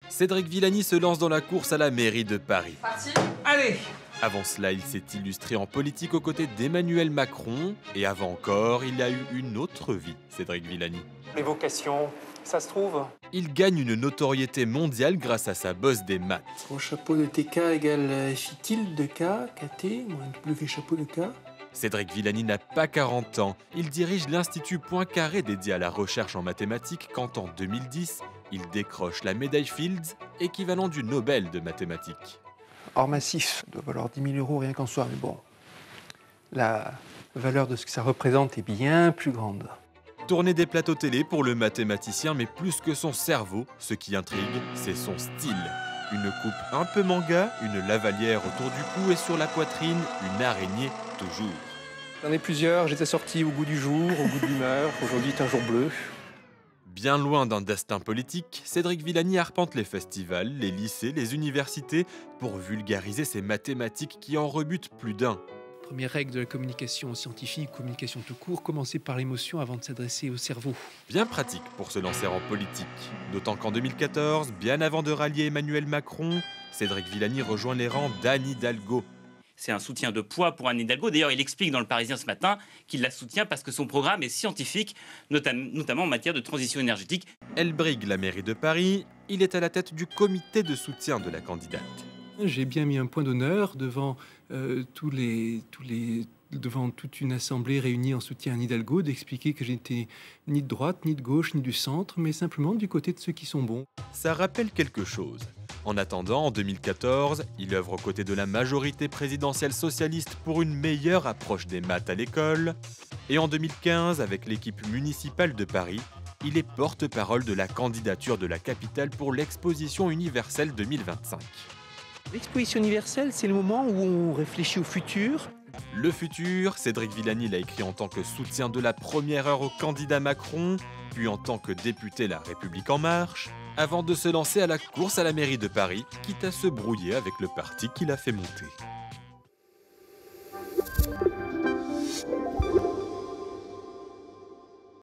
Cédric Villani se lance dans la course à la mairie de Paris. Parti. Allez! Avant cela, il s'est illustré en politique aux côtés d'Emmanuel Macron. Et avant encore, il a eu une autre vie, Cédric Villani. Les vocations, ça se trouve. Il gagne une notoriété mondiale grâce à sa bosse des maths. Au chapeau de TK égale phi tilde de K, KT, moins W chapeau de K. Cédric Villani n'a pas 40 ans. Il dirige l'Institut Poincaré dédié à la recherche en mathématiques quand en 2010, il décroche la médaille Fields, équivalent du Nobel de mathématiques. Or massif doit valoir 10 000 € rien qu'en soi, mais bon, la valeur de ce que ça représente est bien plus grande. Tourner des plateaux télé pour le mathématicien, mais plus que son cerveau, ce qui intrigue, c'est son style. Une coupe un peu manga, une lavalière autour du cou et sur la poitrine, une araignée toujours. J'en ai plusieurs, j'étais sorti au goût du jour, au goût de l'humeur, aujourd'hui est un jour bleu. Bien loin d'un destin politique, Cédric Villani arpente les festivals, les lycées, les universités pour vulgariser ces mathématiques qui en rebutent plus d'un. Première règle de la communication scientifique, communication tout court, commencer par l'émotion avant de s'adresser au cerveau. Bien pratique pour se lancer en politique. D'autant qu'en 2014, bien avant de rallier Emmanuel Macron, Cédric Villani rejoint les rangs d'Anne Hidalgo. C'est un soutien de poids pour Anne Hidalgo. D'ailleurs, il explique dans Le Parisien ce matin qu'il la soutient parce que son programme est scientifique, notamment en matière de transition énergétique. Elle brigue la mairie de Paris. Il est à la tête du comité de soutien de la candidate. J'ai bien mis un point d'honneur devant devant toute une assemblée réunie en soutien à Anne Hidalgo, d'expliquer que j'étais ni de droite, ni de gauche, ni du centre, mais simplement du côté de ceux qui sont bons. Ça rappelle quelque chose. En attendant, en 2014, il œuvre aux côtés de la majorité présidentielle socialiste pour une meilleure approche des maths à l'école. Et en 2015, avec l'équipe municipale de Paris, il est porte-parole de la candidature de la capitale pour l'exposition universelle 2025. L'exposition universelle, c'est le moment où on réfléchit au futur. Le futur, Cédric Villani l'a écrit en tant que soutien de la première heure au candidat Macron, puis en tant que député La République En Marche, avant de se lancer à la course à la mairie de Paris, quitte à se brouiller avec le parti qu'il a fait monter.